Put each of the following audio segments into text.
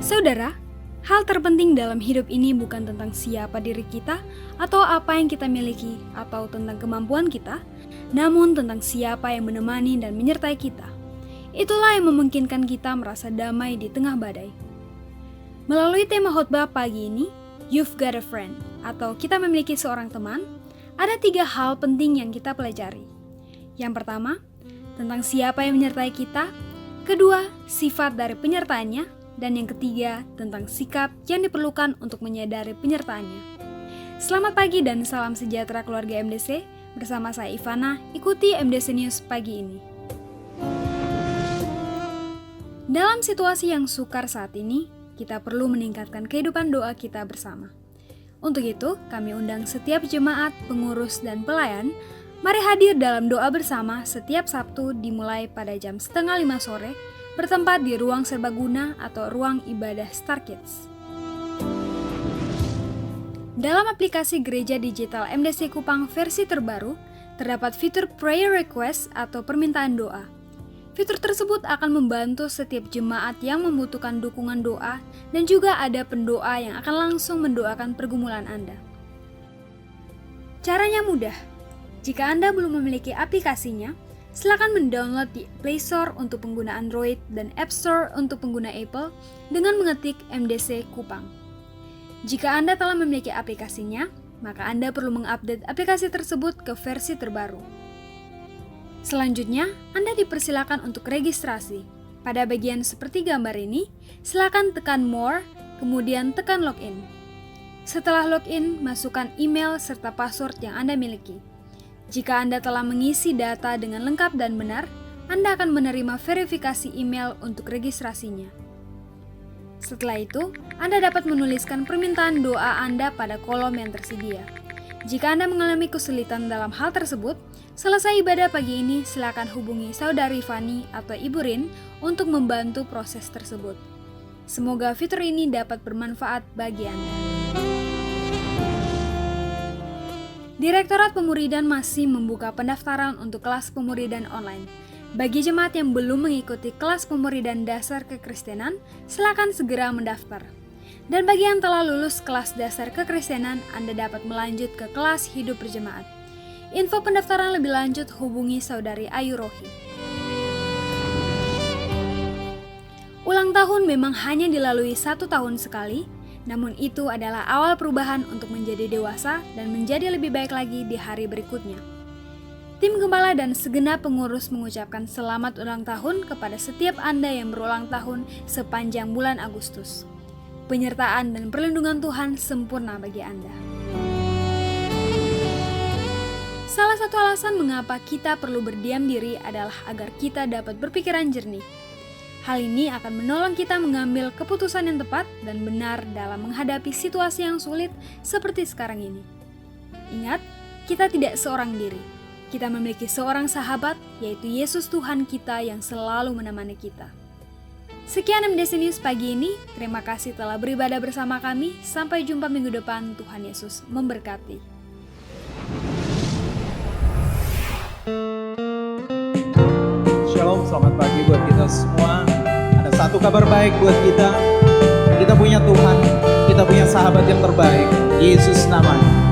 Saudara, hal terpenting dalam hidup ini bukan tentang siapa diri kita atau apa yang kita miliki atau tentang kemampuan kita, namun tentang siapa yang menemani dan menyertai kita. Itulah yang memungkinkan kita merasa damai di tengah badai. Melalui tema khotbah pagi ini, You've Got a Friend, atau kita memiliki seorang teman, ada 3 hal penting yang kita pelajari. Yang pertama, tentang siapa yang menyertai kita. Kedua, sifat dari penyertaannya. Dan yang ketiga, tentang sikap yang diperlukan untuk menyadari penyertaannya. Selamat pagi dan salam sejahtera keluarga MDC. Bersama saya Ivana, ikuti MDC News pagi ini. Dalam situasi yang sukar saat ini, kita perlu meningkatkan kehidupan doa kita bersama. Untuk itu, kami undang setiap jemaat, pengurus, dan pelayan. Mari hadir dalam doa bersama setiap Sabtu dimulai pada jam 4:30 sore, bertempat di ruang serbaguna atau ruang ibadah Star Kids. Dalam aplikasi Gereja Digital MDC Kupang versi terbaru, terdapat fitur Prayer Request atau permintaan doa. Fitur tersebut akan membantu setiap jemaat yang membutuhkan dukungan doa dan juga ada pendoa yang akan langsung mendoakan pergumulan Anda. Caranya mudah. Jika Anda belum memiliki aplikasinya, silakan mendownload di Play Store untuk pengguna Android dan App Store untuk pengguna Apple dengan mengetik MDC Kupang. Jika Anda telah memiliki aplikasinya, maka Anda perlu mengupdate aplikasi tersebut ke versi terbaru. Selanjutnya, Anda dipersilakan untuk registrasi. Pada bagian seperti gambar ini, silakan tekan More, kemudian tekan Login. Setelah login, masukkan email serta password yang Anda miliki. Jika Anda telah mengisi data dengan lengkap dan benar, Anda akan menerima verifikasi email untuk registrasinya. Setelah itu, Anda dapat menuliskan permintaan doa Anda pada kolom yang tersedia. Jika Anda mengalami kesulitan dalam hal tersebut, selesai ibadah pagi ini, silakan hubungi Saudari Fani atau Ibu Rin untuk membantu proses tersebut. Semoga fitur ini dapat bermanfaat bagi Anda. Direktorat Pemuridan masih membuka pendaftaran untuk kelas pemuridan online. Bagi jemaat yang belum mengikuti kelas pemuridan dasar kekristenan, silakan segera mendaftar. Dan bagi yang telah lulus kelas dasar kekristenan, Anda dapat melanjut ke kelas hidup berjemaat. Info pendaftaran lebih lanjut hubungi Saudari Ayu Rohi. Ulang tahun memang hanya dilalui 1 tahun sekali, namun itu adalah awal perubahan untuk menjadi dewasa dan menjadi lebih baik lagi di hari berikutnya. Tim Gembala dan segenap pengurus mengucapkan selamat ulang tahun kepada setiap Anda yang berulang tahun sepanjang bulan Agustus. Penyertaan dan perlindungan Tuhan sempurna bagi Anda. Salah satu alasan mengapa kita perlu berdiam diri adalah agar kita dapat berpikiran jernih. Hal ini akan menolong kita mengambil keputusan yang tepat dan benar dalam menghadapi situasi yang sulit seperti sekarang ini. Ingat, kita tidak seorang diri. Kita memiliki seorang sahabat, yaitu Yesus Tuhan kita yang selalu menemani kita. Sekian MDC News pagi ini. Terima kasih telah beribadah bersama kami. Sampai jumpa minggu depan. Tuhan Yesus memberkati. Shalom, selamat pagi buat kita semua. Ada satu kabar baik buat kita. Kita punya Tuhan, kita punya sahabat yang terbaik, Yesus namanya.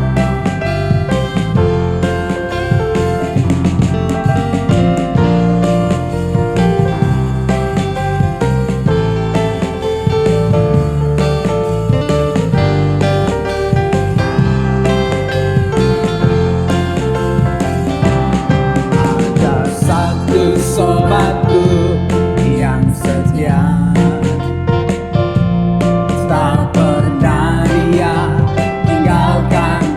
Ada satu sobatku yang setia, tak pernah dia tinggalkan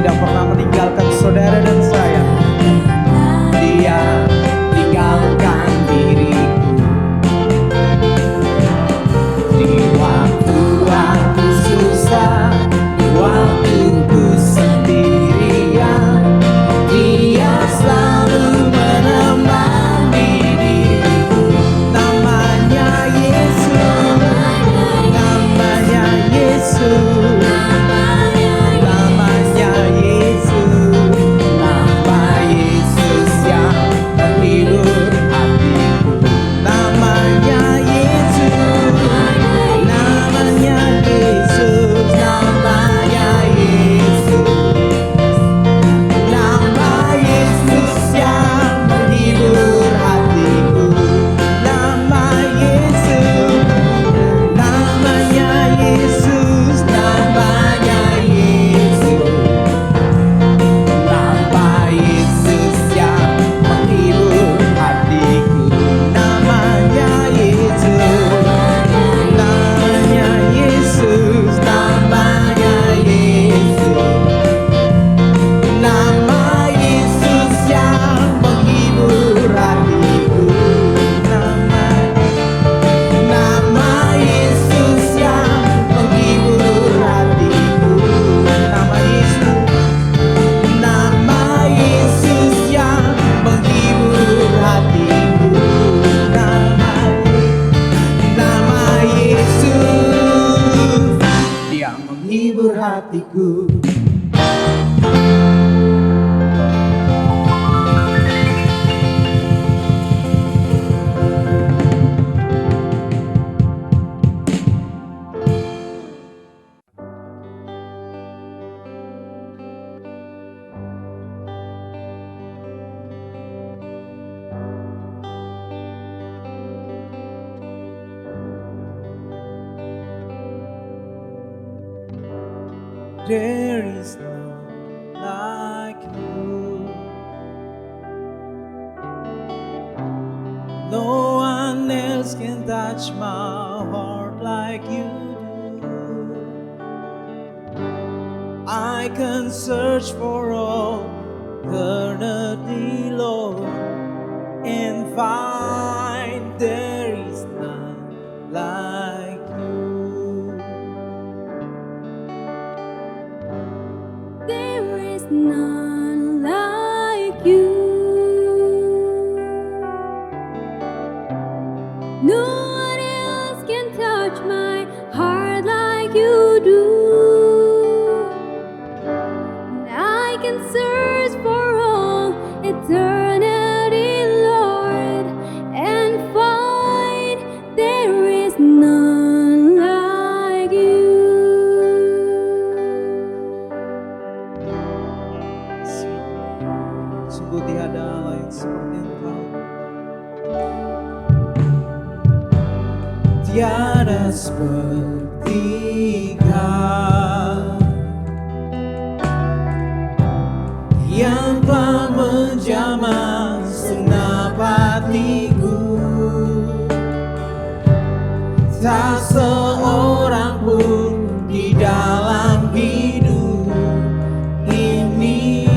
tidak pernah meninggalkan saudara dan saya. Dia tinggalkan diriku di waktu aku susah, di waktu ku sendirian. Dia selalu menemani diriku. Namanya Yesus, namanya Yesus, namanya Yesus, nama Yesus yang menghibur hatiku. Namanya Yesus, namanya Yesus, namanya Yesus, nama Yesus yang menghibur hatiku. Nama Yesus, namanya Yesus, namanya Yesus, nama Yesus yang menghibur hatiku. Namanya Yesus, namanya Yesus, namanya Yesus, nama Yesus yang menghibur hatiku. Nama Yesus yang menghibur hatiku. Nama Yesus, nama Yesus yang menghibur hatiku. Nama Yesus yang menghibur hatiku. There is none like you. No one else can touch my heart like you do. I can search for all eternity, Lord, and find there is none like you. There is none like you. No one else can touch my heart like you do. And I can search for all eternity, Lord, and find there is none like you. Sungguh tiada lain seperti Engkau. Tiada seperti Kau yang telah menjamah segenap hatiku. Tak seorang pun di dalam hidup ini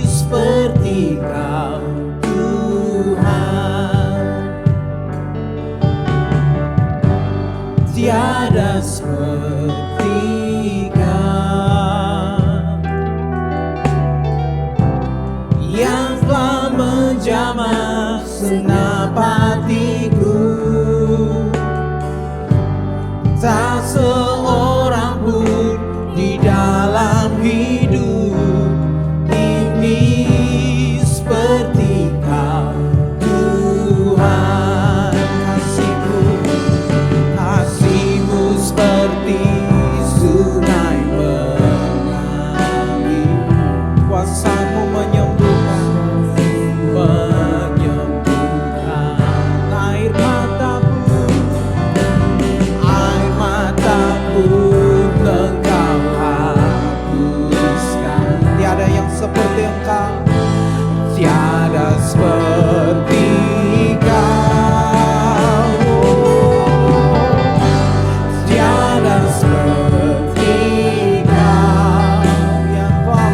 seperti Kau, Tuhan. Tiada seperti Kau yang telah menjamah segenap hatiku. Tak seorang pun di dalam hidup ini seperti Kau, Tuhan. Kasih-Mu seperti sungai mengalir. Kuasa-Mu menyembuhkan air mataku Engkau hapuskan. Tiada yang seperti Engkau, tiada seperti Kau, tiada seperti Kau yang telah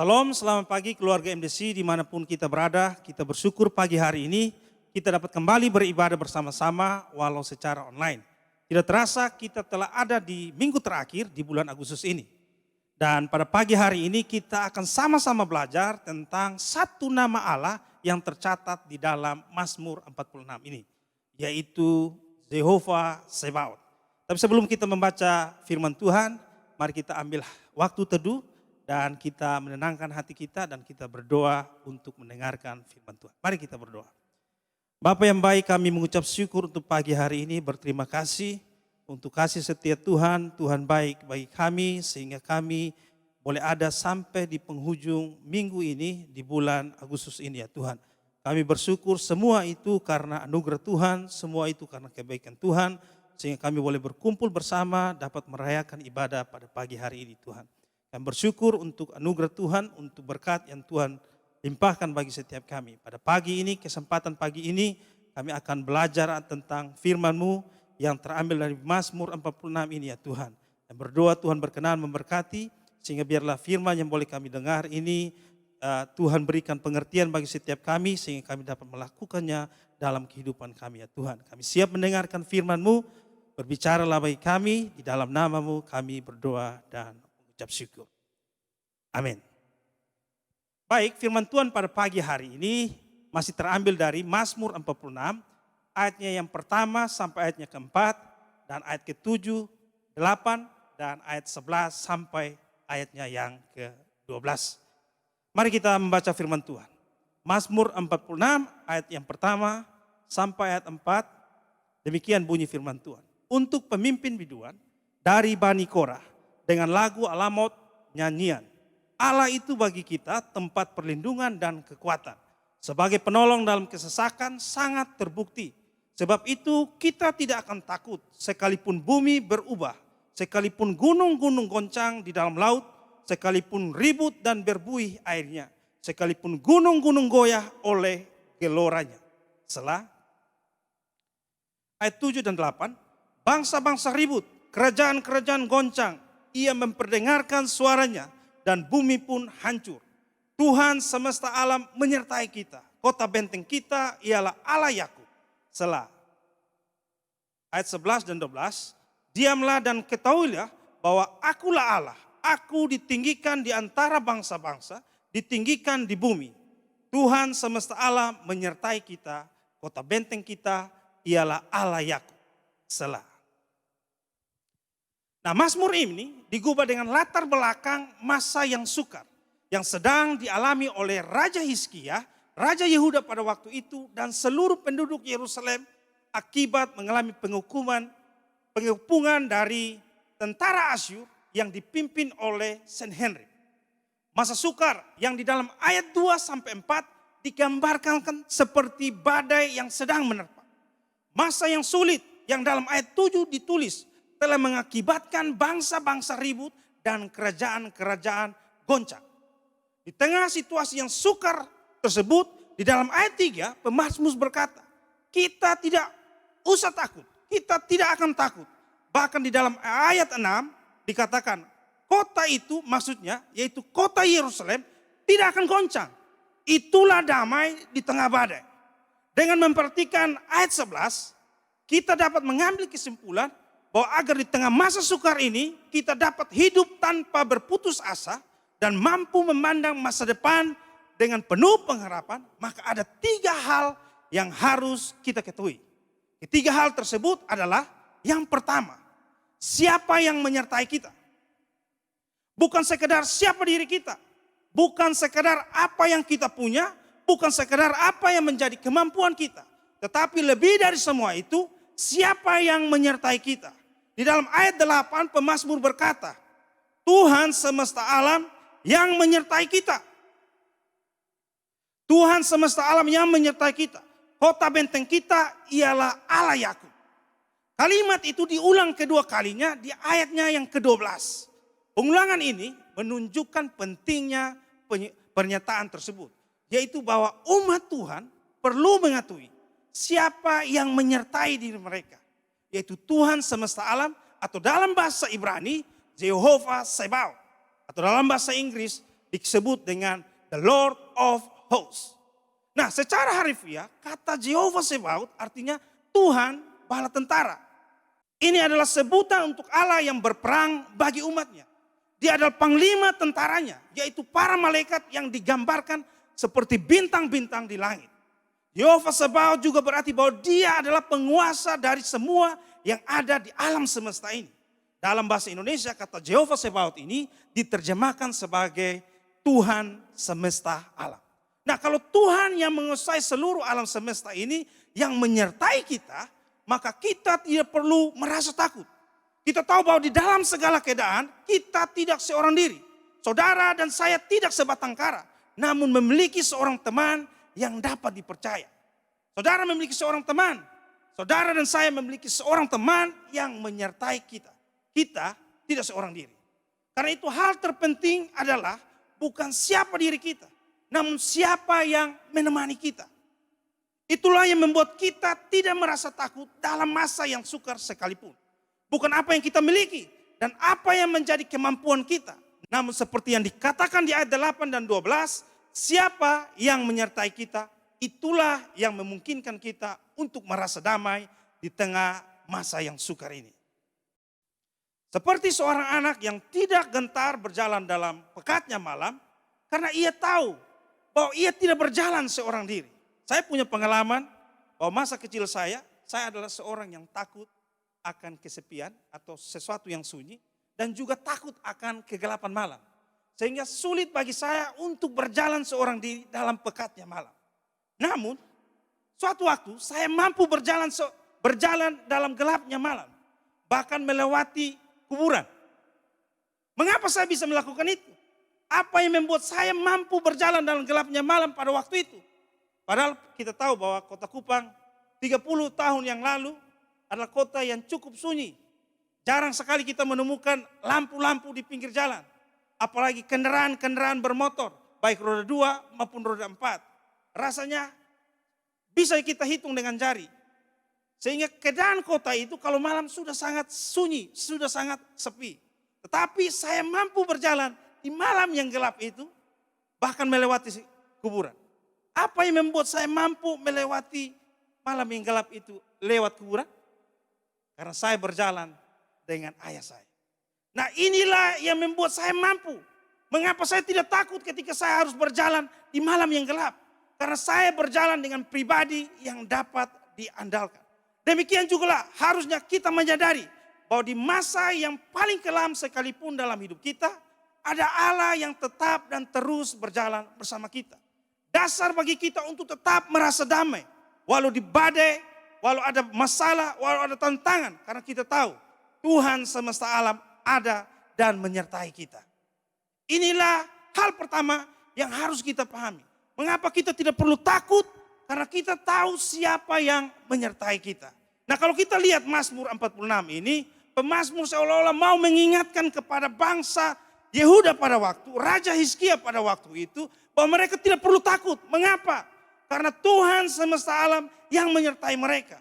Salam, selamat pagi keluarga MDC dimanapun kita berada. Kita bersyukur pagi hari ini kita dapat kembali beribadah bersama-sama walau secara online. Tidak terasa kita telah ada di minggu terakhir di bulan Agustus ini. Dan pada pagi hari ini kita akan sama-sama belajar tentang satu nama Allah yang tercatat di dalam Mazmur 46 ini. Yaitu Jehovah Sebaot. Tapi sebelum kita membaca firman Tuhan, mari kita ambil waktu teduh dan kita menenangkan hati kita dan kita berdoa untuk mendengarkan firman Tuhan. Mari kita berdoa. Bapa yang baik, kami mengucap syukur untuk pagi hari ini, berterima kasih untuk kasih setia Tuhan. Tuhan baik bagi kami sehingga kami boleh ada sampai di penghujung minggu ini di bulan Agustus ini ya Tuhan. Kami bersyukur semua itu karena anugerah Tuhan, semua itu karena kebaikan Tuhan. Sehingga kami boleh berkumpul bersama dapat merayakan ibadah pada pagi hari ini Tuhan. Kami bersyukur untuk anugerah Tuhan, untuk berkat yang Tuhan limpahkan bagi setiap kami. Pada pagi ini, kesempatan pagi ini, kami akan belajar tentang firman-Mu yang terambil dari Mazmur 46 ini ya Tuhan. Dan berdoa Tuhan berkenan memberkati, sehingga biarlah firman yang boleh kami dengar ini, Tuhan berikan pengertian bagi setiap kami, sehingga kami dapat melakukannya dalam kehidupan kami ya Tuhan. Kami siap mendengarkan firman-Mu, berbicaralah bagi kami, di dalam nama-Mu kami berdoa dan mengucap syukur. Amin. Baik, firman Tuhan pada pagi hari ini masih terambil dari Mazmur 46, ayatnya yang pertama sampai ayatnya keempat, dan ayat ke-7, 8, dan ayat 11 sampai ayatnya yang ke-12. Mari kita membaca firman Tuhan. Mazmur 46 ayat yang pertama sampai ayat 4, demikian bunyi firman Tuhan. Untuk pemimpin biduan dari Bani Korah dengan lagu alamot nyanyian. Allah itu bagi kita tempat perlindungan dan kekuatan. Sebagai penolong dalam kesesakan sangat terbukti. Sebab itu kita tidak akan takut sekalipun bumi berubah. Sekalipun gunung-gunung goncang di dalam laut. Sekalipun ribut dan berbuih airnya. Sekalipun gunung-gunung goyah oleh geloranya. Selah ayat 7 dan 8. Bangsa-bangsa ribut, kerajaan-kerajaan goncang. Ia memperdengarkan suaranya dan bumi pun hancur. Tuhan semesta alam menyertai kita. Kota benteng kita ialah Allah Yakub. Selah. Ayat 11 dan 12. Diamlah dan ketahuilah bahwa akulah Allah. Aku ditinggikan di antara bangsa-bangsa, ditinggikan di bumi. Tuhan semesta alam menyertai kita. Kota benteng kita ialah Allah Yakub. Selah. Nah, Mazmur ini digubah dengan latar belakang masa yang sukar yang sedang dialami oleh Raja Hizkia, Raja Yehuda pada waktu itu dan seluruh penduduk Yerusalem akibat mengalami pengepungan dari tentara Asyur yang dipimpin oleh Sanherib. Masa sukar yang di dalam ayat 2 sampai 4 digambarkan seperti badai yang sedang menerpa. Masa yang sulit yang dalam ayat 7 ditulis telah mengakibatkan bangsa-bangsa ribut dan kerajaan-kerajaan goncang. Di tengah situasi yang sukar tersebut, di dalam ayat 3, pemazmur berkata, kita tidak usah takut, kita tidak akan takut. Bahkan di dalam ayat 6 dikatakan, kota itu maksudnya yaitu kota Yerusalem tidak akan goncang. Itulah damai di tengah badai. Dengan memperhatikan ayat 11, kita dapat mengambil kesimpulan bahwa agar di tengah masa sukar ini kita dapat hidup tanpa berputus asa dan mampu memandang masa depan dengan penuh pengharapan, maka ada 3 hal yang harus kita ketahui. Ketiga hal tersebut adalah yang pertama, siapa yang menyertai kita. Bukan sekedar siapa diri kita, bukan sekedar apa yang kita punya, bukan sekedar apa yang menjadi kemampuan kita, tetapi lebih dari semua itu, siapa yang menyertai kita. Di dalam ayat 8 pemazmur berkata, Tuhan semesta alam yang menyertai kita. Tuhan semesta alam yang menyertai kita. Kota benteng kita ialah Allah Yakub. Kalimat itu diulang kedua kalinya di ayatnya yang ke-12. Pengulangan ini menunjukkan pentingnya pernyataan tersebut. Yaitu bahwa umat Tuhan perlu mengetahui siapa yang menyertai diri mereka. Yaitu Tuhan semesta alam, atau dalam bahasa Ibrani Jehovah Sebaot, atau dalam bahasa Inggris disebut dengan the Lord of Hosts. Nah, secara harfiah kata Jehovah Sebaot artinya Tuhan bala tentara. Ini adalah sebutan untuk Allah yang berperang bagi umatnya. Dia adalah panglima tentaranya, yaitu para malaikat yang digambarkan seperti bintang-bintang di langit. Jehovah Sebaot juga berarti bahwa dia adalah penguasa dari semua yang ada di alam semesta ini. Dalam bahasa Indonesia kata Jehovah Sebaot ini diterjemahkan sebagai Tuhan semesta alam. Nah, kalau Tuhan yang menguasai seluruh alam semesta ini yang menyertai kita, maka kita tidak perlu merasa takut. Kita tahu bahwa di dalam segala keadaan kita tidak seorang diri. Saudara dan saya tidak sebatang kara, namun memiliki seorang teman yang dapat dipercaya. Saudara memiliki seorang teman. Saudara dan saya memiliki seorang teman yang menyertai kita. Kita tidak seorang diri. Karena itu hal terpenting adalah bukan siapa diri kita, namun siapa yang menemani kita. Itulah yang membuat kita tidak merasa takut dalam masa yang sukar sekalipun. Bukan apa yang kita miliki dan apa yang menjadi kemampuan kita. Namun seperti yang dikatakan di ayat 8 dan 12, siapa yang menyertai kita, itulah yang memungkinkan kita untuk merasa damai di tengah masa yang sukar ini. Seperti seorang anak yang tidak gentar berjalan dalam pekatnya malam, karena ia tahu bahwa ia tidak berjalan seorang diri. Saya punya pengalaman bahwa masa kecil saya adalah seorang yang takut akan kesepian atau sesuatu yang sunyi, dan juga takut akan kegelapan malam. Sehingga sulit bagi saya untuk berjalan seorang diri dalam pekatnya malam. Namun, suatu waktu saya mampu berjalan dalam gelapnya malam. Bahkan melewati kuburan. Mengapa saya bisa melakukan itu? Apa yang membuat saya mampu berjalan dalam gelapnya malam pada waktu itu? Padahal kita tahu bahwa kota Kupang 30 tahun yang lalu adalah kota yang cukup sunyi. Jarang sekali kita menemukan lampu-lampu di pinggir jalan. Apalagi kendaraan-kendaraan bermotor, baik roda 2 maupun roda 4. Rasanya bisa kita hitung dengan jari. Sehingga keadaan kota itu kalau malam sudah sangat sunyi, sudah sangat sepi. Tetapi saya mampu berjalan di malam yang gelap itu, bahkan melewati kuburan. Apa yang membuat saya mampu melewati malam yang gelap itu lewat kuburan? Karena saya berjalan dengan ayah saya. Nah, inilah yang membuat saya mampu. Mengapa saya tidak takut ketika saya harus berjalan di malam yang gelap? Karena saya berjalan dengan pribadi yang dapat diandalkan. Demikian juga harusnya kita menyadari bahwa di masa yang paling kelam sekalipun dalam hidup kita, ada Allah yang tetap dan terus berjalan bersama kita. Dasar bagi kita untuk tetap merasa damai. Walau di badai, walau ada masalah, walau ada tantangan. Karena kita tahu Tuhan semesta alam ada dan menyertai kita. Inilah hal pertama yang harus kita pahami. Mengapa kita tidak perlu takut? Karena kita tahu siapa yang menyertai kita. Nah, kalau kita lihat Mazmur 46 ini, pemazmur seolah-olah mau mengingatkan kepada bangsa Yehuda pada waktu, Raja Hizkia pada waktu itu, bahwa mereka tidak perlu takut. Mengapa? Karena Tuhan semesta alam yang menyertai mereka.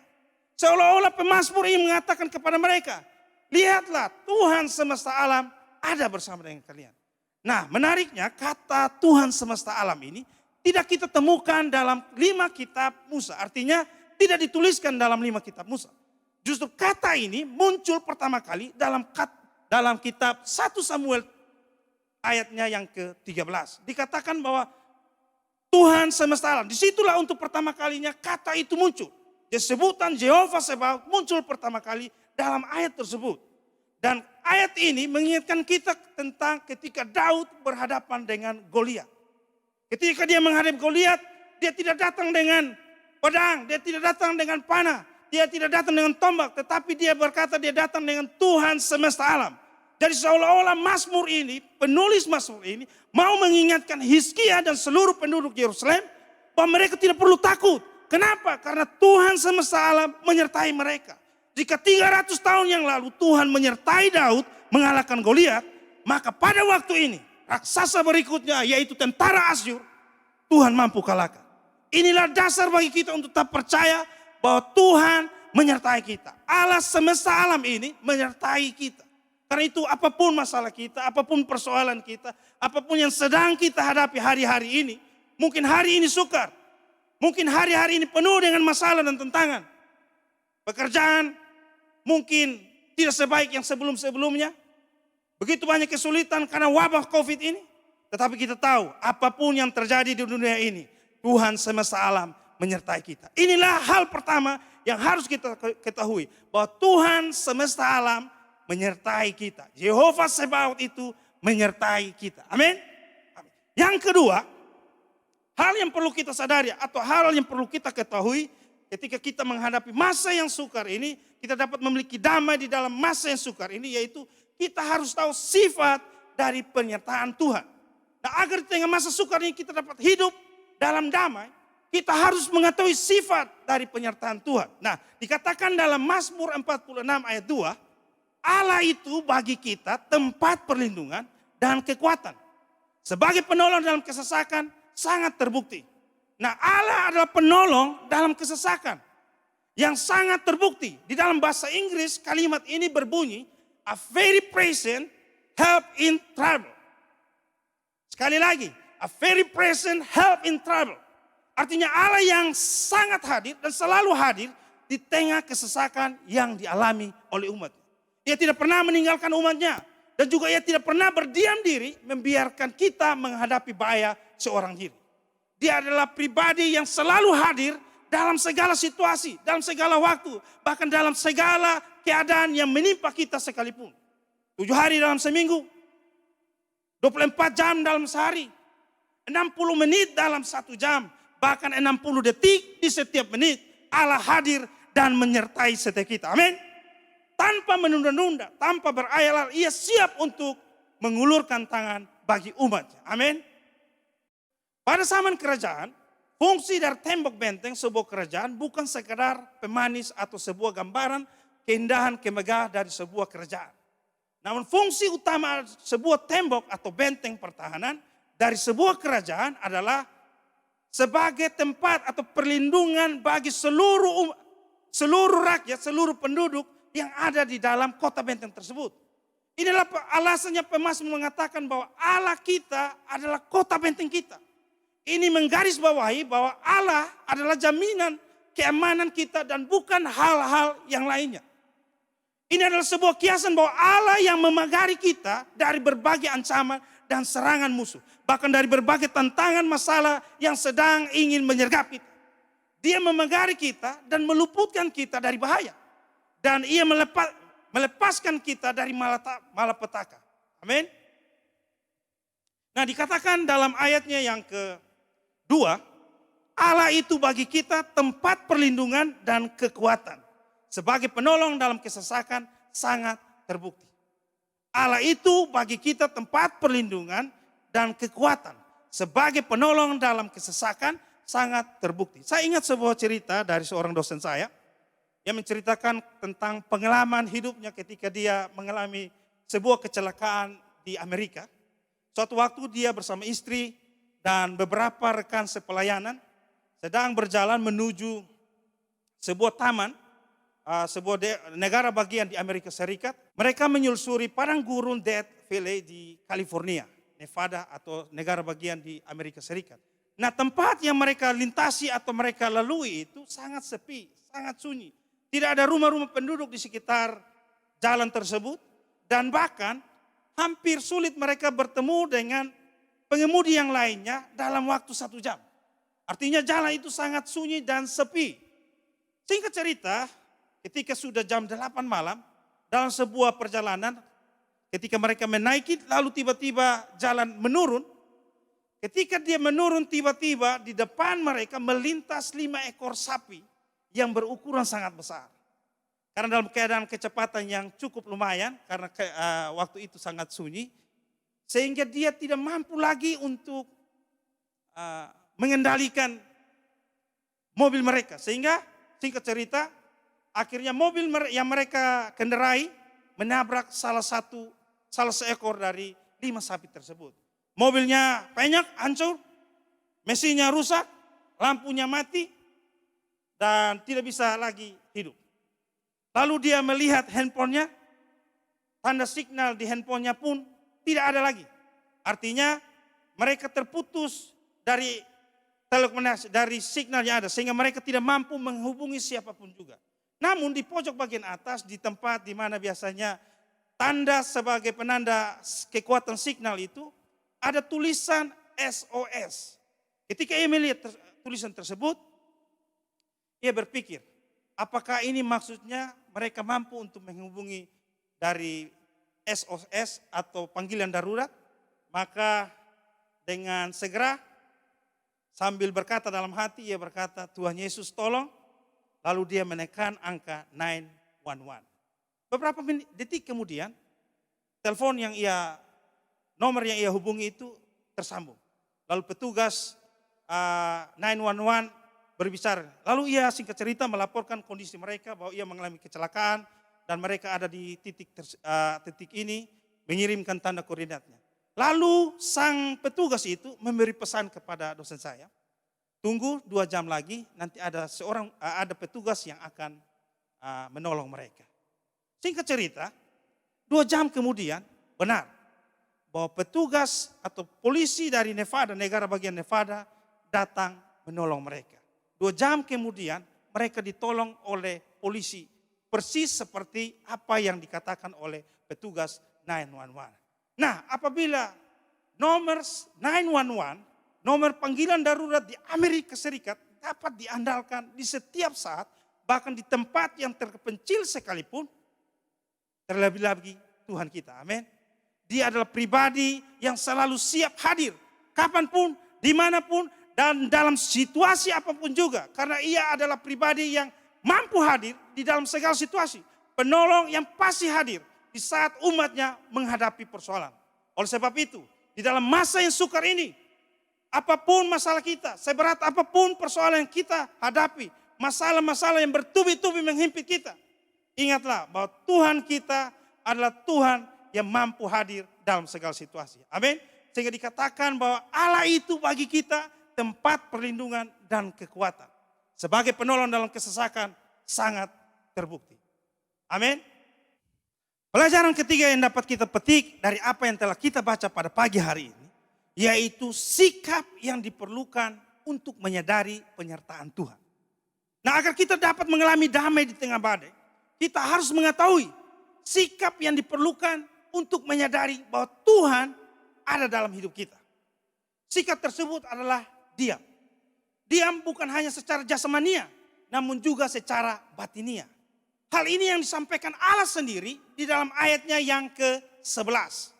Seolah-olah pemazmur ini mengatakan kepada mereka, lihatlah Tuhan semesta alam ada bersama dengan kalian. Nah, menariknya kata Tuhan semesta alam ini tidak kita temukan dalam 5 kitab Musa. Artinya tidak dituliskan dalam 5 kitab Musa. Justru kata ini muncul pertama kali dalam kitab 1 Samuel ayatnya yang ke-13. Dikatakan bahwa Tuhan semesta alam. Disitulah untuk pertama kalinya kata itu muncul. Sebutan Jehovah Sebaot muncul pertama kali dalam ayat tersebut. Dan ayat ini mengingatkan kita tentang ketika Daud berhadapan dengan Goliat. Ketika dia menghadapi Goliat, dia tidak datang dengan pedang, dia tidak datang dengan panah, dia tidak datang dengan tombak, tetapi dia berkata dia datang dengan Tuhan semesta alam. Jadi seolah-olah Mazmur ini, penulis Mazmur ini mau mengingatkan Hizkia dan seluruh penduduk Yerusalem bahwa mereka tidak perlu takut. Kenapa? Karena Tuhan semesta alam menyertai mereka. Jika 300 tahun yang lalu Tuhan menyertai Daud mengalahkan Goliat, maka pada waktu ini raksasa berikutnya yaitu tentara Asyur, Tuhan mampu kalahkan. Inilah dasar bagi kita untuk tetap percaya bahwa Tuhan menyertai kita. Allah semesta alam ini menyertai kita. Karena itu apapun masalah kita, apapun persoalan kita, apapun yang sedang kita hadapi hari-hari ini, mungkin hari ini sukar, mungkin hari-hari ini penuh dengan masalah dan tantangan. Pekerjaan mungkin tidak sebaik yang sebelum-sebelumnya. Begitu banyak kesulitan karena wabah COVID ini. Tetapi kita tahu apapun yang terjadi di dunia ini, Tuhan semesta alam menyertai kita. Inilah hal pertama yang harus kita ketahui. Bahwa Tuhan semesta alam menyertai kita. Yehova Sebaot itu menyertai kita. Amin. Yang kedua, hal yang perlu kita sadari atau hal yang perlu kita ketahui ketika kita menghadapi masa yang sukar ini, kita dapat memiliki damai di dalam masa yang sukar ini, yaitu kita harus tahu sifat dari penyertaan Tuhan. Nah, agar di tengah masa sukar ini kita dapat hidup dalam damai, kita harus mengetahui sifat dari penyertaan Tuhan. Nah, dikatakan dalam Mazmur 46 ayat 2, Allah itu bagi kita tempat perlindungan dan kekuatan. Sebagai penolong dalam kesesakan sangat terbukti. Nah, Allah adalah penolong dalam kesesakan yang sangat terbukti. Di dalam bahasa Inggris kalimat ini berbunyi, a very present help in trouble. Sekali lagi, a very present help in trouble. Artinya Allah yang sangat hadir dan selalu hadir di tengah kesesakan yang dialami oleh umat. Ia tidak pernah meninggalkan umatnya. Dan juga ia tidak pernah berdiam diri membiarkan kita menghadapi bahaya seorang diri. Dia adalah pribadi yang selalu hadir dalam segala situasi, dalam segala waktu. Bahkan dalam segala keadaan yang menimpa kita sekalipun. 7 hari dalam seminggu, 24 jam dalam sehari, 60 menit dalam 1 jam, bahkan 60 detik di setiap menit. Allah hadir dan menyertai setiap kita. Amin. Tanpa menunda-nunda, tanpa berayal, ia siap untuk mengulurkan tangan bagi umatnya. Amin. Pada zaman kerajaan, fungsi dari tembok benteng sebuah kerajaan bukan sekedar pemanis atau sebuah gambaran keindahan kemegah dari sebuah kerajaan. Namun fungsi utama sebuah tembok atau benteng pertahanan dari sebuah kerajaan adalah sebagai tempat atau perlindungan bagi seluruh rakyat, seluruh penduduk yang ada di dalam kota benteng tersebut. Inilah alasannya pemazmur mengatakan bahwa Allah kita adalah kota benteng kita. Ini menggarisbawahi bahwa Allah adalah jaminan keamanan kita dan bukan hal-hal yang lainnya. Ini adalah sebuah kiasan bahwa Allah yang memagari kita dari berbagai ancaman dan serangan musuh. Bahkan dari berbagai tantangan masalah yang sedang ingin menyergap kita. Dia memagari kita dan meluputkan kita dari bahaya. Dan ia melepaskan kita dari malapetaka. Amin. Nah, dikatakan dalam ayatnya yang kedua, Allah itu bagi kita tempat perlindungan dan kekuatan. Sebagai penolong dalam kesesakan sangat terbukti. Allah itu bagi kita tempat perlindungan dan kekuatan. Sebagai penolong dalam kesesakan sangat terbukti. Saya ingat sebuah cerita dari seorang dosen saya. Yang menceritakan tentang pengalaman hidupnya ketika dia mengalami sebuah kecelakaan di Amerika. Suatu waktu dia bersama istri dan beberapa rekan sepelayanan sedang berjalan menuju sebuah taman, sebuah negara bagian di Amerika Serikat. Mereka menyusuri padang gurun Death Valley di California, Nevada atau negara bagian di Amerika Serikat. Nah, tempat yang mereka lintasi atau mereka lalui itu sangat sepi, sangat sunyi. Tidak ada rumah-rumah penduduk di sekitar jalan tersebut. Dan bahkan hampir sulit mereka bertemu dengan pengemudi yang lainnya dalam waktu 1 jam. Artinya jalan itu sangat sunyi dan sepi. Singkat cerita, ketika sudah jam 8 malam, dalam sebuah perjalanan, ketika mereka menaiki lalu tiba-tiba jalan menurun. Ketika dia menurun tiba-tiba di depan mereka melintas 5 ekor sapi yang berukuran sangat besar. Karena dalam keadaan kecepatan yang cukup lumayan, karena waktu itu sangat sunyi, sehingga dia tidak mampu lagi untuk mengendalikan mobil mereka. Sehingga singkat cerita, akhirnya mobil yang mereka kendarai menabrak salah seekor dari 5 sapi tersebut. Mobilnya penyok, hancur, mesinnya rusak, lampunya mati, dan tidak bisa lagi hidup. Lalu dia melihat handphonenya tanda signal di handphonenya pun tidak ada lagi. Artinya mereka terputus dari telekomunikasi, dari signal yang ada, sehingga mereka tidak mampu menghubungi siapapun juga. Namun di pojok bagian atas, di tempat di mana biasanya tanda sebagai penanda kekuatan signal itu, ada tulisan SOS. Ketika ia melihat tulisan tersebut, ia berpikir, apakah ini maksudnya mereka mampu untuk menghubungi dari SOS atau panggilan darurat? Maka dengan segera sambil berkata dalam hati, ia berkata, Tuhan Yesus tolong. Lalu dia menekan angka 911. Beberapa detik kemudian, nomor yang ia hubungi itu tersambung. Lalu petugas 911 berbicara. Lalu ia singkat cerita melaporkan kondisi mereka bahwa ia mengalami kecelakaan dan mereka ada di titik ini, mengirimkan tanda koordinatnya. Lalu sang petugas itu memberi pesan kepada dosen saya, tunggu 2 jam lagi, nanti ada petugas yang akan menolong mereka. Singkat cerita, 2 jam kemudian benar bahwa petugas atau polisi dari Nevada, negara bagian Nevada, datang menolong mereka. 2 jam kemudian mereka ditolong oleh polisi, persis seperti apa yang dikatakan oleh petugas 911. Nah, apabila nomor 911, nomor panggilan darurat di Amerika Serikat dapat diandalkan di setiap saat, bahkan di tempat yang terpencil sekalipun, terlebih lagi Tuhan kita, amin. Dia adalah pribadi yang selalu siap hadir, kapanpun, dimanapun, dan dalam situasi apapun juga. Karena ia adalah pribadi yang mampu hadir di dalam segala situasi. Penolong yang pasti hadir di saat umatnya menghadapi persoalan. Oleh sebab itu, di dalam masa yang sukar ini, apapun masalah kita, seberat apapun persoalan yang kita hadapi, masalah-masalah yang bertubi-tubi menghimpit kita, ingatlah bahwa Tuhan kita adalah Tuhan yang mampu hadir dalam segala situasi. Amin. Sehingga dikatakan bahwa Allah itu bagi kita tempat perlindungan dan kekuatan. Sebagai penolong dalam kesesakan sangat terbukti. Amin. Pelajaran ketiga yang dapat kita petik dari apa yang telah kita baca pada pagi hari ini, yaitu sikap yang diperlukan untuk menyadari penyertaan Tuhan. Nah, agar kita dapat mengalami damai di tengah badai, kita harus mengetahui sikap yang diperlukan untuk menyadari bahwa Tuhan ada dalam hidup kita. Sikap tersebut adalah diam. Diam bukan hanya secara jasmania, namun juga secara batinia. Hal ini yang disampaikan Allah sendiri di dalam ayatnya yang ke-11.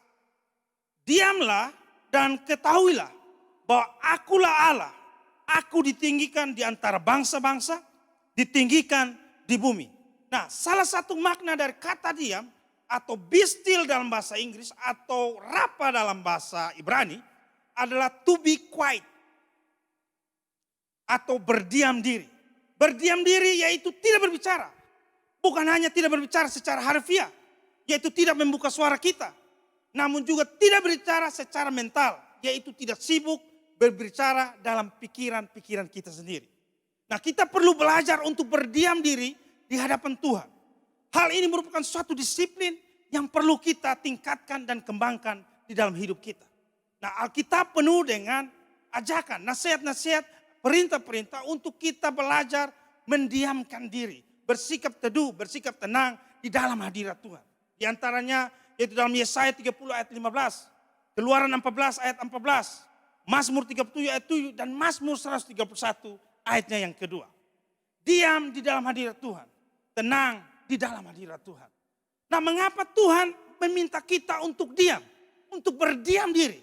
Diamlah dan ketahuilah bahwa akulah Allah. Aku ditinggikan di antara bangsa-bangsa, ditinggikan di bumi. Nah, salah satu makna dari kata diam atau be still dalam bahasa Inggris atau rapa dalam bahasa Ibrani adalah to be quiet atau berdiam diri. Berdiam diri yaitu tidak berbicara. Bukan hanya tidak berbicara secara harfiah, yaitu tidak membuka suara kita. Namun juga tidak berbicara secara mental, yaitu tidak sibuk berbicara dalam pikiran-pikiran kita sendiri. Nah, kita perlu belajar untuk berdiam diri di hadapan Tuhan. Hal ini merupakan suatu disiplin yang perlu kita tingkatkan dan kembangkan di dalam hidup kita. Nah, Alkitab penuh dengan ajakan, nasihat-nasihat, perintah-perintah untuk kita belajar mendiamkan diri. Bersikap teduh, bersikap tenang di dalam hadirat Tuhan. Di antaranya yaitu dalam Yesaya 30 ayat 15, Keluaran 14 ayat 14, Mazmur 37 ayat 7, dan Mazmur 131 ayatnya yang kedua. Diam di dalam hadirat Tuhan, tenang di dalam hadirat Tuhan. Nah, mengapa Tuhan meminta kita untuk diam, untuk berdiam diri?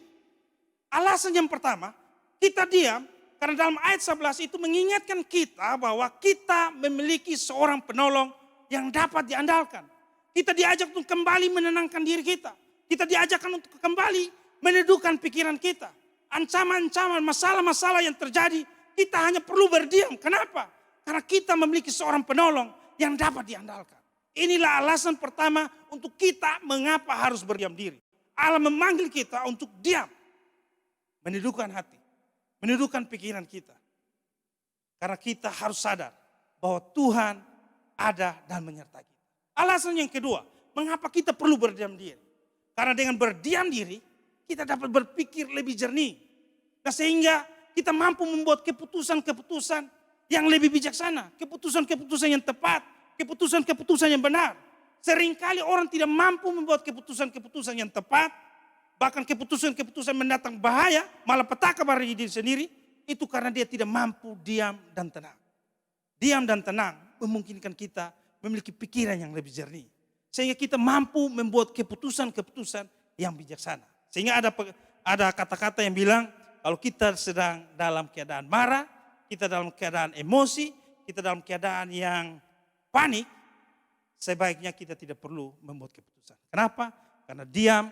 Alasan yang pertama, kita diam karena dalam ayat 11 itu mengingatkan kita bahwa kita memiliki seorang penolong yang dapat diandalkan. Kita diajak untuk kembali menenangkan diri kita. Kita diajakkan untuk kembali menedukkan pikiran kita. Ancaman-ancaman, masalah-masalah yang terjadi, kita hanya perlu berdiam. Kenapa? Karena kita memiliki seorang penolong yang dapat diandalkan. Inilah alasan pertama untuk kita mengapa harus berdiam diri. Allah memanggil kita untuk diam. Menedukkan hati. Menundukkan pikiran kita. Karena kita harus sadar bahwa Tuhan ada dan menyertai kita. Alasan yang kedua, mengapa kita perlu berdiam diri? Karena dengan berdiam diri, kita dapat berpikir lebih jernih. Nah, sehingga kita mampu membuat keputusan-keputusan yang lebih bijaksana. Keputusan-keputusan yang tepat. Keputusan-keputusan yang benar. Seringkali orang tidak mampu membuat keputusan-keputusan yang tepat. Bahkan keputusan-keputusan mendatang bahaya, malah petaka bagi diri sendiri. Itu karena dia tidak mampu diam dan tenang. Diam dan tenang memungkinkan kita memiliki pikiran yang lebih jernih. Sehingga kita mampu membuat keputusan-keputusan yang bijaksana. Sehingga ada kata-kata yang bilang, kalau kita sedang dalam keadaan marah, kita dalam keadaan emosi, kita dalam keadaan yang panik, sebaiknya kita tidak perlu membuat keputusan. Kenapa? Karena diam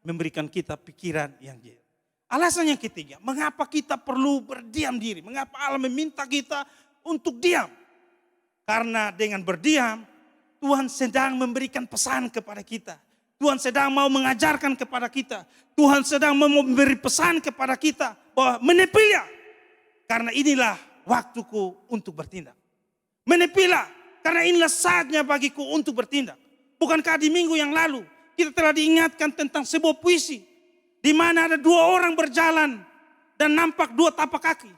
memberikan kita pikiran yang jernih. Alasan yang ketiga, mengapa kita perlu berdiam diri? Mengapa Allah meminta kita untuk diam? Karena dengan berdiam, Tuhan sedang memberikan pesan kepada kita. Tuhan sedang mau mengajarkan kepada kita. Tuhan sedang memberi pesan kepada kita bahwa menepilah. Karena inilah waktuku untuk bertindak. Menepilah karena inilah saatnya bagiku untuk bertindak. Bukankah di minggu yang lalu kita telah diingatkan tentang sebuah puisi. Di mana ada dua orang berjalan dan nampak dua tapak kaki.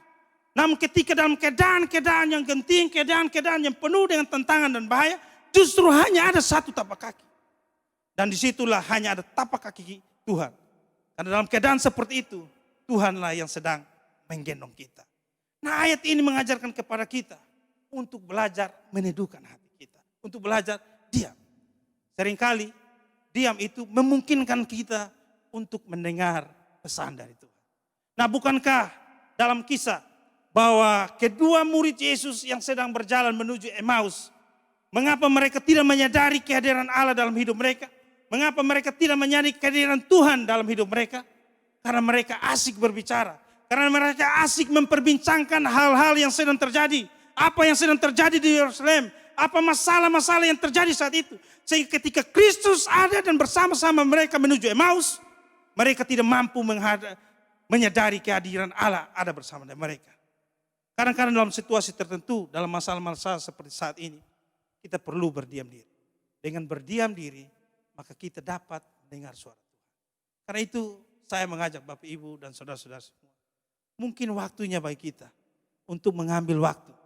Namun ketika dalam keadaan-keadaan yang genting, keadaan-keadaan yang penuh dengan tantangan dan bahaya, justru hanya ada satu tapak kaki. Dan disitulah hanya ada tapak kaki Tuhan. Karena dalam keadaan seperti itu, Tuhanlah yang sedang menggendong kita. Nah, ayat ini mengajarkan kepada kita untuk belajar meneduhkan hati kita. Untuk belajar diam. Seringkali diam itu memungkinkan kita untuk mendengar pesan dari Tuhan. Nah, bukankah dalam kisah bahwa kedua murid Yesus yang sedang berjalan menuju Emmaus, mengapa mereka tidak menyadari kehadiran Allah dalam hidup mereka? Mengapa mereka tidak menyadari kehadiran Tuhan dalam hidup mereka? Karena mereka asik berbicara. Karena mereka asik memperbincangkan hal-hal yang sedang terjadi. Apa yang sedang terjadi di Yerusalem. Apa masalah-masalah yang terjadi saat itu. Sehingga ketika Kristus ada dan bersama-sama mereka menuju Emmaus, mereka tidak mampu menyadari kehadiran Allah ada bersama dengan mereka. Kadang-kadang dalam situasi tertentu, dalam masalah-masalah seperti saat ini, kita perlu berdiam diri. Dengan berdiam diri, maka kita dapat mendengar suara Tuhan. Karena itu saya mengajak Bapak Ibu dan saudara-saudara semua. Mungkin waktunya bagi kita untuk mengambil waktu.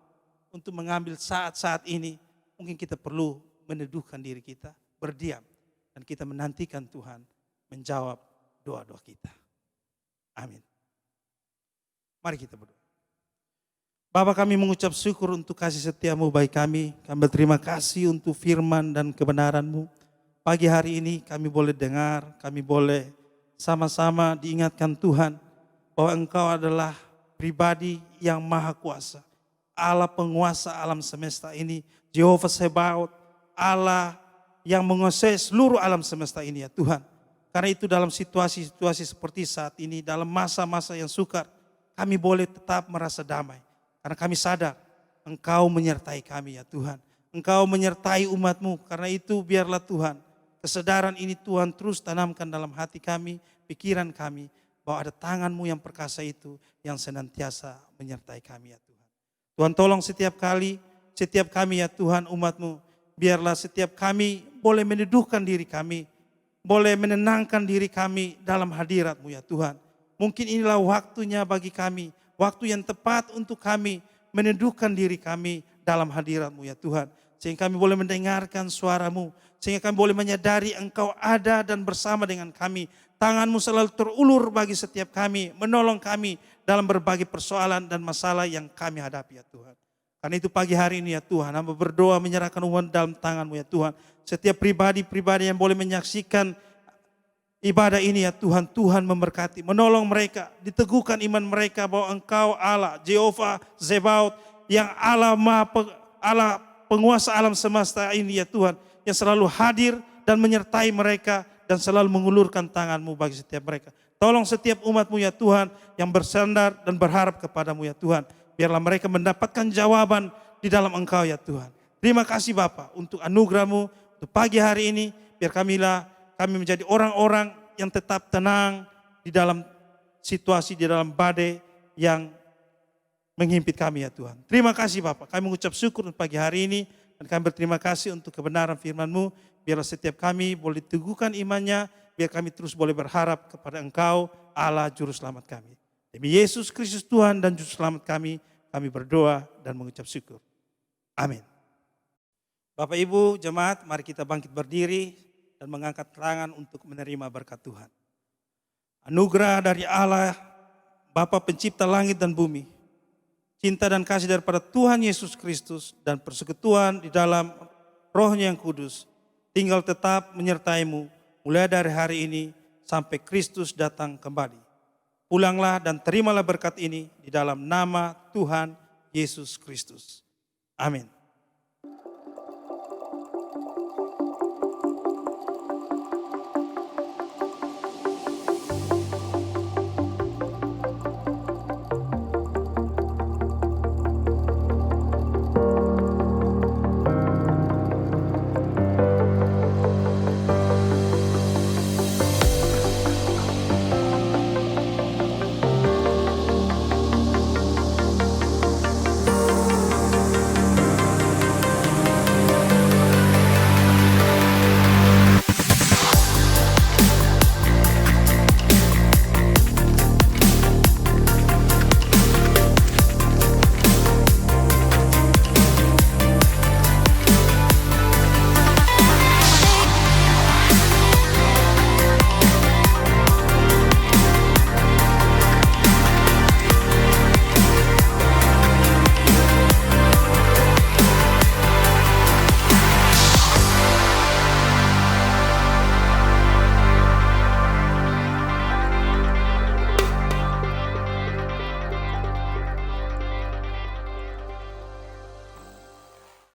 Untuk mengambil saat-saat ini, mungkin kita perlu meneduhkan diri kita, berdiam. Dan kita menantikan Tuhan menjawab doa-doa kita. Amin. Mari kita berdoa. Bapa, kami mengucap syukur untuk kasih setia-Mu bagi kami. Kami berterima kasih untuk firman dan kebenaran-Mu. Pagi hari ini kami boleh dengar, kami boleh sama-sama diingatkan Tuhan bahwa Engkau adalah pribadi yang maha kuasa. Allah penguasa alam semesta ini, Jehovah Sebaot, Allah yang menguasai seluruh alam semesta ini ya Tuhan. Karena itu dalam situasi-situasi seperti saat ini, dalam masa-masa yang sukar, kami boleh tetap merasa damai. Karena kami sadar Engkau menyertai kami ya Tuhan. Engkau menyertai umat-Mu. Karena itu biarlah Tuhan, kesadaran ini Tuhan terus tanamkan dalam hati kami, pikiran kami. Bahwa ada tangan-Mu yang perkasa itu yang senantiasa menyertai kami ya Tuhan. Tuhan tolong setiap kami ya Tuhan umat-Mu. Biarlah setiap kami boleh meneduhkan diri kami. Boleh menenangkan diri kami dalam hadirat-Mu ya Tuhan. Mungkin inilah waktunya bagi kami. Waktu yang tepat untuk kami meneduhkan diri kami dalam hadirat-Mu ya Tuhan. Sehingga kami boleh mendengarkan suara-Mu. Sehingga kami boleh menyadari Engkau ada dan bersama dengan kami. Tangan-Mu selalu terulur bagi setiap kami. Menolong kami dalam berbagai persoalan dan masalah yang kami hadapi ya Tuhan. Karena itu pagi hari ini ya Tuhan, hamba berdoa menyerahkan umat dalam tangan-Mu ya Tuhan. Setiap pribadi-pribadi yang boleh menyaksikan ibadah ini ya Tuhan, Tuhan memberkati, menolong mereka, diteguhkan iman mereka bahwa Engkau Allah, Jehovah Zebaot, yang Allah penguasa alam semesta ini ya Tuhan, yang selalu hadir dan menyertai mereka dan selalu mengulurkan tangan-Mu bagi setiap mereka. Tolong setiap umat-Mu ya Tuhan yang bersandar dan berharap kepada-Mu ya Tuhan. Biarlah mereka mendapatkan jawaban di dalam Engkau ya Tuhan. Terima kasih Bapa untuk anugerah-Mu, untuk pagi hari ini. Biar kami menjadi orang-orang yang tetap tenang di dalam situasi, di dalam badai yang menghimpit kami ya Tuhan. Terima kasih Bapak. Kami mengucap syukur untuk pagi hari ini. Dan kami berterima kasih untuk kebenaran firman-Mu. biarlah setiap kami boleh teguhkan imannya, biar kami terus boleh berharap kepada Engkau, Allah Juru Selamat kami. Demi Yesus Kristus Tuhan dan Juru Selamat kami berdoa dan mengucap syukur. Amin. Bapak Ibu jemaat, mari kita bangkit berdiri dan mengangkat tangan untuk menerima berkat Tuhan. Anugerah dari Allah, Bapa Pencipta langit dan bumi, cinta dan kasih daripada Tuhan Yesus Kristus dan persekutuan di dalam Roh-Nya yang kudus, tinggal tetap menyertaimu mulai dari hari ini sampai Kristus datang kembali. Pulanglah dan terimalah berkat ini di dalam nama Tuhan Yesus Kristus. Amin.